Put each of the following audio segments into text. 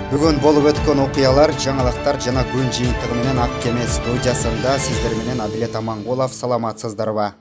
Бүгін болып өткен окуялар, жаңалықтар жана күн жыйынтыгы менен Ак Кеме студиясында сиздер менен Адилет Амангулов, саламатсыздарбы?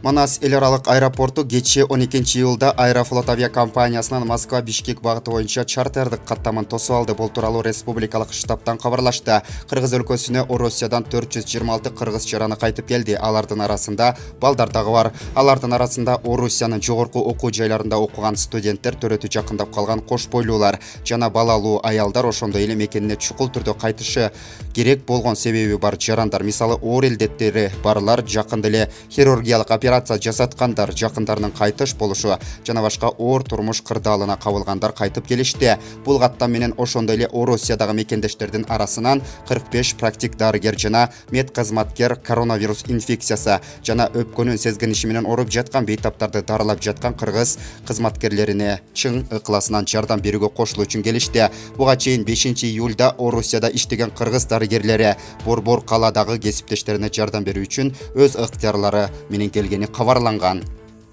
Манас эл аралык аэропорту кечээ 12-июлда Аэрофлот авиакомпаниясынан Москва-Бишкек багыты боюнча чартердик каттамын тосуп алды. Бул тууралуу республикалык штабтан кабарлашты. Кыргыз өлкөсүнө Орусиядан 426 кыргыз жараны кайтып келди. Алардын арасында балдар дагы бар. Алардын арасында Орусиянын жогорку окуу жайларында окуган студенттер, төрөтү жакындап калган кош бойлуулар жана балалуу аялдар, ошондой эле мекенине чукул түрдө кайтышы керек болгон себеби бар жарандар, мисалы оор илдеттери барлар, жакында эле хирургиялык операция жасаткандар, жакындарынын кайтыш болушу жана башка оор турмуш кырдаалына кабылгандар кайтып келишти. Бул каттам менен ошондой эле Орусиядагы мекендештердин арасынан 45 практик дарыгер жана мед кызматкер коронавирус инфекциясы жана өпкөнүн сезгениши менен ооруп жаткан бейтаптарды дарылап жаткан кыргыз кызматкерлерине чың ыкласынан жардам берүүгө кошулуу үчүн келишти. Буга чейин 5-июлда Орусияда иштеген кыргыз дарыгерлери Борбор калаадагы кесиптештерине жардам берүү үчүн өз ыктыярлары менен келгени кабарланган.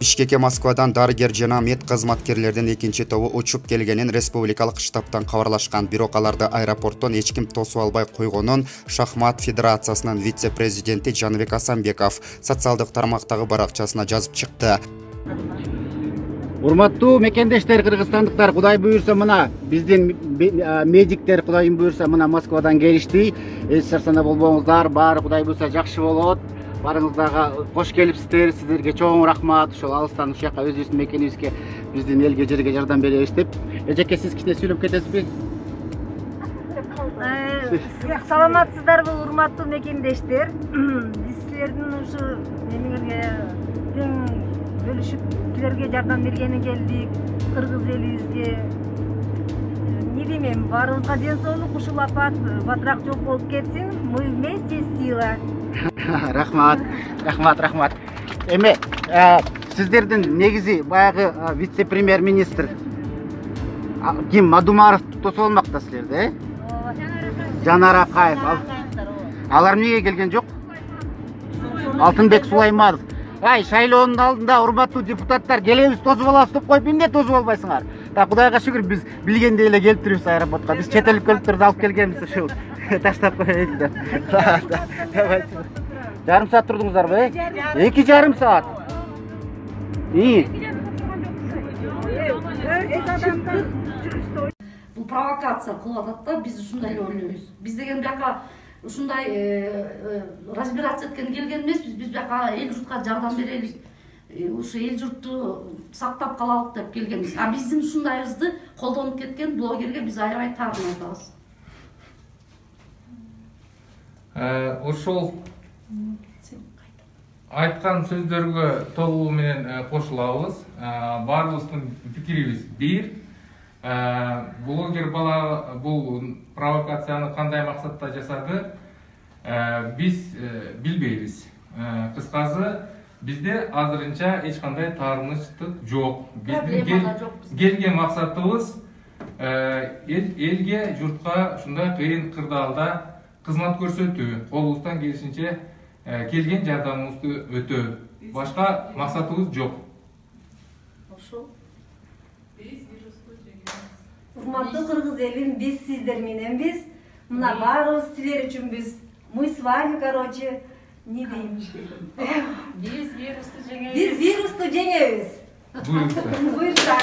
Бишкекке Москвадан дарыгер жана мед кызматкерлердин экинчи тобу учуп келгенин республикалык штабтан кабарлашкан. Бирок аларды аэропорттон эч ким тосуп албай койгонун Шахмат Федерациясынын вице-президенти Жаныбек Асанбеков социалдык тармактагы баракчасына жазып чыкты. Урматтуу мекендештер, кыргызстандыктар, Кудай буйрса мына биздин медиктер Кудай буйрса мына Москвадан келишти. Эч сарсана болбоңуздар, баары Кудай буйрса жакшы болот. Барыңыздарға қош келіпсіздер, сіздерге чоң рахмат. Ошол алыстан ушул жака өзүбүздүн мекенибизге, биздин элге, жерге жардам беребиз деп. Эжеке, сиз кичине сүйлөп кетесизби? Саламатсыздарбы, урматтуу мекендештер. Биз силердин ушу эмеңерге тең бөлүшүп силерге жардам бергени келдик. Кыргыз элибизге не дейм, баарыбызга ден соолук, ушул апат батыраак жок болуп кетсин. Мы вместе сила. Рахмат. Эме, сиздердин негизи баягы вице-премьер-министр ким, Мадумаров тосуп алмакта силерди, Жанар Акаев. Алар эмнеге келген жок? Алтынбек Сулайманов. Шайлоонун алдында урматтуу депутаттар, келебиз тосуп алабыз деп коюп, эмне тосуп албайсыңар? Кудайга шүгүр, биз билгендей эле келип турубуз аэропортко. Биз чет элдик көлүктөрдү алып келгенбиз ушул. Таштап коеюн деп. Жарым саат турдуңуздарбы? 2,5 саат. Бул провокация кылып атат да, биз ушундай эле ойлойбуз. Биз деген бияка ушундай разбираться эткен келген эмеспиз. Биз бияка эл журтка жардам берелик, ушу эл журтту сактап калалык деп келгенбиз. А биздин ушундайыбызды колдонуп кеткен блогерге биз аябай таандын айтабыз. Ошол айткан сөздөргө толугу менен кошулабыз. Баарыбыздын пикирибиз бир. Блогер бала бул провокацияны кандай максатта жасады, биз билбейбиз. Кыскасы, бизде азырынча эч кандай таарынычтык жок. Биздин келген максатыбыз элге, журтка ушундай кыйын кырдаалда кызмат көрсөтүү, колубуздан келишинче келген жардамыбызды өтөө. Башка максатыбыз жок. Ошол. Урматтуу кыргыз элим, биз сиздер мененбиз. Мына баарыбыз силер үчүнбүз. Мы с вами, короче, не дейм. Биз вирусту жеңебиз. Биз вирусту жеңебиз. Буйрса.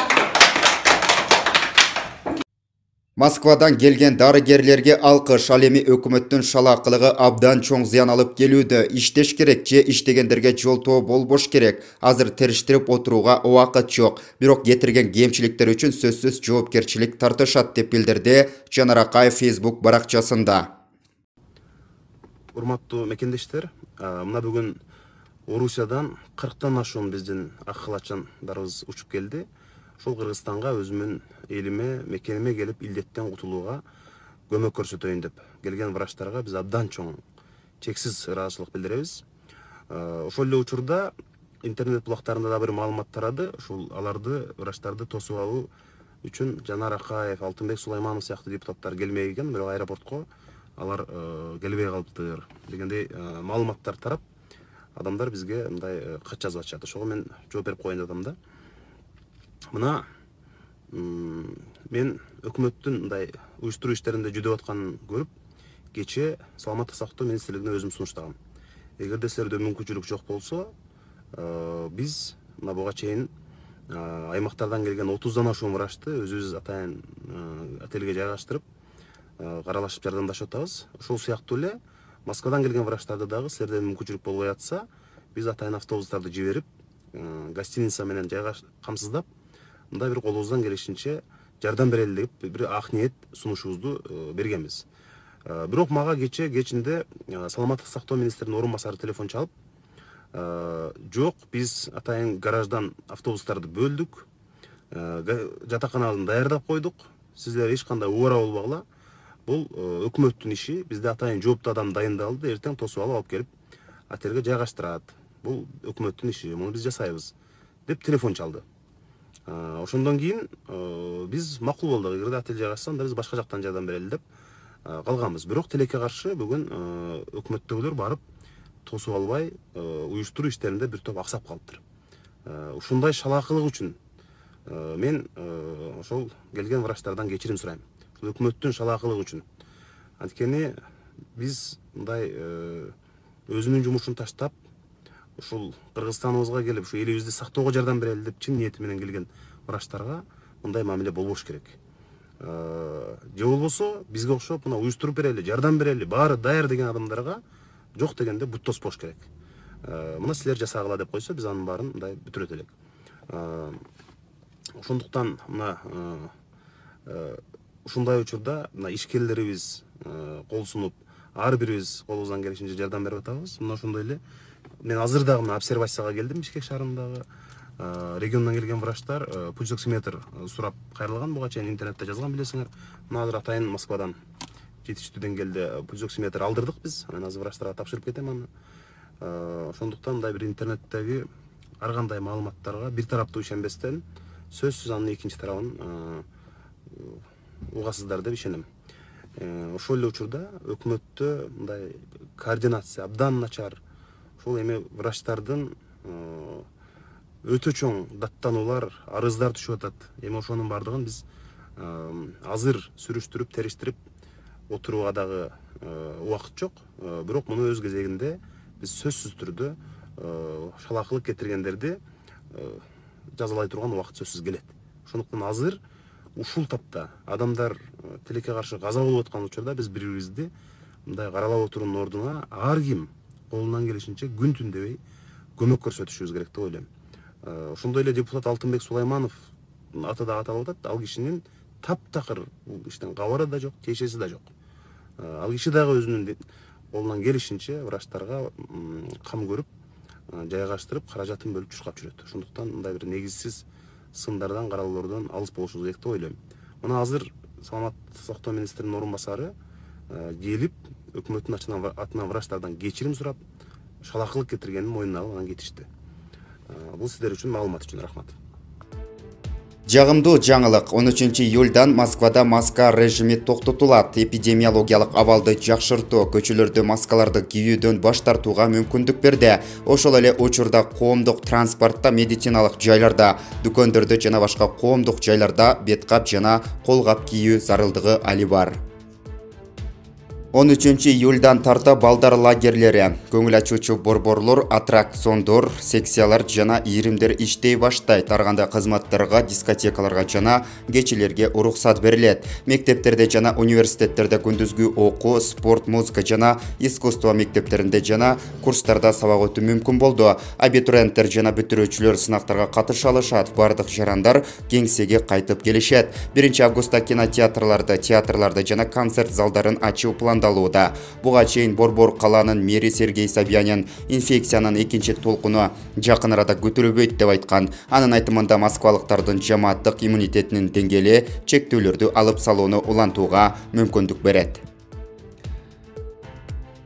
Москвадан келген дарыгерлерге алкыш. Ал эми өкмөттүн шалакылыгы абдан чоң зыян алып келүүдө. Иштеш керек же иштегендерге жолтоо болбош керек. Азыр териштирип отурууга убакыт жок. Бирок кетирген кемчиликтер үчүн сөзсүз жоопкерчилик тартышат деп билдирди Жанар Акаев Facebook баракчасында. Урматтуу мекендештер, мына бүгүн Орусиядан 40тан ашуун биздин ак халатчандарыбыз учуп келди. Шол Кыргызстанга өзүмүн элиме, мекениме келип илдеттен кутулууга көмөк көрсөтөйүн деп келген врачтарга биз абдан чоң чексиз ыраазычылык билдиребиз. Ошол эле учурда интернет булактарында да бир маалымат тарады. Ушул аларды, врачтарды тосуп алуу үчүн Жанар Акаев, Алтынбек Сулайманов сыяктуу депутаттар келмей келген, бирок аэропортко алар келбей калыптыр дегендей маалыматтар тарап, адамдар бизге мындай кат жазып атышат. Ошого мен жооп берип коеюн деп атам да. Мына мен өкмөттүн мындай уюштуруу иштеринде жүдөп атканын көрүп, кече саламаттык сактоо министрлигине өзүм сунуштагам. Эгерде силерде мүмкүнчүлүк жок болсо, биз мына буга чейин аймактардан келген 30дан ашуун врачты өзүбүз атайын отелге жайгаштырып, каралашып жардамдашып атабыз. Ошол сыяктуу эле Москвадан келген врачтарды дагы силерде мүмкүнчүлүк болбой атса, биз атайын автобустарды жиберип, гостиница менен камсыздап, мындай бир колубуздан келишинче жардам берели деп бир ак ниет сунушубузду бергенбиз. Бирок мага кечинде саламаттык сактоо министринин орун басары телефон чалып, жок, биз атайын гараждан автобустарды бөлдүк, жатакананы даярдап койдук, сиздер эч кандай убара болбогула. Бул өкмөттүн иши, бизде атайын жооптуу адам дайындалды, эртең тосуп алып келип отелге жайгаштырат. Бул өкмөттүн иши, муну биз жасайбыз деп телефон чалды. Ошондон кийин биз макул болдук, эгерде отель жайгашса, анда биз башка жактан жардам берели деп калганбыз. Бирок тилекке каршы бүгүн өкмөттөгүлөр барып тосуп албай, уюштуруу иштеринде бир топ аксап калыптыр. Ушундай шалаакылык үчүн мен ошол келген врачтардан кечирим сурайм. Өкмөттүн шалаакылыгы үчүн. Анткени биз мындай өзүнүн жумушун таштап, ушул Кыргызстаныбызга келип, ушу элибизди сактоого жардам берели деп чын ниети менен келген врачтарга мындай мамиле болбош керек. Же болбосо бизге окшоп мына уюштуруп берели, жардам берели, баары даяр деген адамдарга жок дегенде бут тоспош керек. Мына силер жасагыла деп койсо, биз анын баарын мындай бүтүрөт элек. Ошондуктан мына ушундай учурда мына ишкерлерибиз кол сунуп, ар бирибиз колубуздан келишинче жардам берип атабыз. Мына ошондой эле мен азыр дагы мына обсервацияга келдим, Бишкек шаарындагы региондон келген врачтар пульсоксиметр сурап кайрылган, буга чейин интернетте жазган билесиңер. Мына азыр атайын Москвадан жетиштүү деңгээлде пульсоксиметр алдырдык биз. Мен азыр врачтарга тапшырып кетем аны. Ошондуктан мындай бир интернеттеги ар кандай маалыматтарга бир тараптуу ишенбестен, сөзсүз анын экинчи тарабын угасыздар деп ишенем. Ошол эле учурда өкмөттө мындай координация абдан начар. Ошол эми врачтардын өтө чоң даттануулар, арыздар түшүп атат. Эми ошонун бардыгын биз азыр сүрүштүрүп, териштирип отурууга дагы убакыт жок. Бирок муну өз кезегинде биз сөзсүз түрдө шалаакылык кетиргендерди жазалай турган убакыт сөзсүз келет. Ошондуктан азыр ушул тапта адамдар тилекке каршы каза болуп аткан учурда биз бири-бирибизди мындай каралап отуруунун ордуна ар ким колунан келишинче күн түн дебей көмөк көрсөтүшүбүз керек деп ойлойм. Ошондой эле депутат Алтынбек Сулайманов аты да аталып атат. Ал кишинин таптакыр бул иштен кабары да жок, тиешеси да жок. Ал киши дагы өзүнүн колунан келишинче врачтарга кам көрүп, жайгаштырып, каражатын бөлүп чуркап жүрөт. Ошондуктан мындай бир негизсиз сындардан, каралоордон алыс болушубуз керек деп ойлойм. Мына азыр саламаттык сактоо министринин орун басары келип, өкмөттүн атынан врачтардан кечирим сурап, шалаакылык кетиргенин мойнуна алып анан кетишти. Бул сиздер үчүн маалымат үчүн рахмат. Жагымдуу жаңылык 13 июльдан Москвада маска режими токтотулат. Эпидемиологиялык абалды жакшыртуу көчөлөрдө маскаларды кийүүдөн баш тартууга мүмкүндүк берди. Ошол эле учурда коомдук транспортто, медициналык жайларда, дүкөндөрдө жана башка коомдук жайларда бет кап жана кол кап кийүү зарылдыгы али бар. 13 июльдан тарта балдар лагерлери, көңүл ачуучу борборлор, аттракциондор, секциялар жана ийримдер иштей баштайт. Ар кандай кызматтарга, дискотекаларга жана кечелерге уруксат берилет. Мектептерде жана университеттерде күндүзгү окуу, спорт, музыка жана искусство мектептеринде жана курстарда сабак өтүү мүмкүн болду. Абитуриенттер жана бүтүрүүчүлөр сынактарга катыша алышат. Бардык жарандар кеңсеге кайтып келишет. 1 августта кинотеатрларды, театрларды жана концерт залдарын ачуу план Буга чейин Борбор калаанын мэри Сергей Собянин инфекциянын экинчи толкуну жакын арада көтөрүлбөйт деп айткан. Анын айтымында москвалыктардын жамааттык иммунитетинин деңгээли чектөөлөрдү алып салууну улантууга мүмкүндүк берет.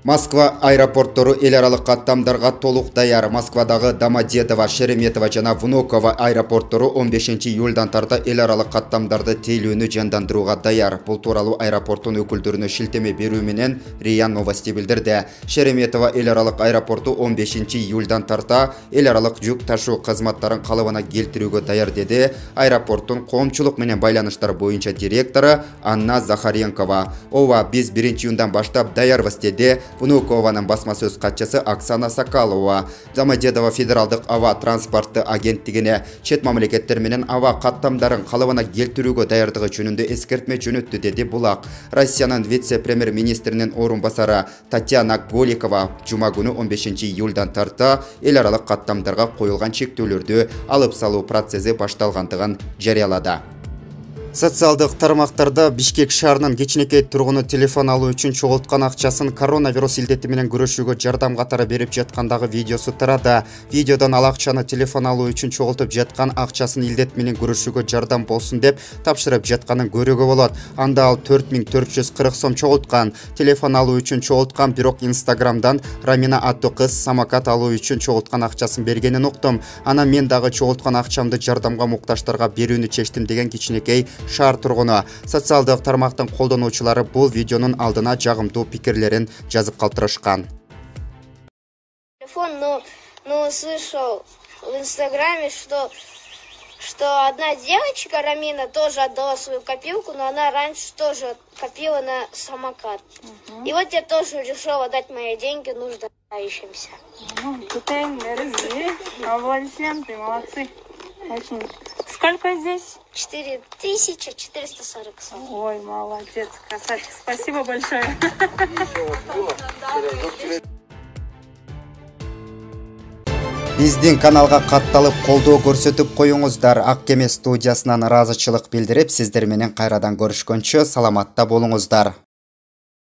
Москва аэропорттору эл аралык каттамдарга толук даяр. Москвадагы Домодедово, Шереметово жана Внуково аэропорттору 15 июлдан тарта эл аралык каттамдарды тейлөөнү жандандырууга даяр. Бул тууралуу аэропорттун өкүлдөрүнө шилтеме берүү менен РИА Новости билдирди. Шереметово эл аралык аэропорту 15 июлдан тарта эл аралык жүк ташуу кызматтарын калыбына келтирүүгө даяр деди аэропорттун коомчулук менен байланыштар боюнча директору Анна Захаренкова. Ооба, биз 1-июндан баштап даярбыз деди Внукованын басма сөз катчысы Оксана Сокалова. Домодедово федералдык аба транспорты агенттигине чет мамлекеттер менен аба каттамдарын калыбына келтирүүгө даярдыгы жөнүндө эскертме жөнөттү деди Булак. Россиянын вице-премьер-министринин орун басары Татьяна Голикова жума күнү 15 июлдан тарта эл аралык каттамдарга коюлган чектөөлөрдү алып салуу процесси башталгандыгын жарыялады. Социалдык тармактарда Бишкек шаарынын кичинекей тургуну телефон алуу үчүн чогулткан акчасын коронавирус илдети менен күрөшүүгө жардам катары берип жаткандагы видеосу тарады. Видеодон ал акчаны телефон алуу үчүн чогултуп жаткан акчасын илдет менен күрөшүүгө жардам болсун деп тапшырып жатканын көрүүгө болот. Анда ал 4440 сом чогулткан. Телефон алуу үчүн чогулткан, бирок Инстаграмдан Рамина аттуу кыз самокат алуу үчүн чогулткан акчасын бергенин уктум. Анан мен дагы чогулткан акчамды жардамга муктаждарга берүүнү чечтим деген кичинекей шаар тургуну. Социалдык тармактын колдонуучулары бул видеонун алдына жагымдуу пикирлерин жазып калтырышкан. Телефон, но слышал в Инстаграме, что одна девочка, Рамина, тоже отдала свою копилку, но она раньше тоже копила на самокат. И вот я тоже решила дать мои деньги нуждающимся. Аплодисменты, молодцы. Очень. Сколько здесь? 4440 сом. Ой, молодец, красавчик. Спасибо большое. Биздин каналга катталып колдоо көрсөтүп коюңуздар. Ак кеме студиясынан ыраазычылык билдирип, сиздер менен кайрадан көрүшкөнчө саламатта болуңуздар.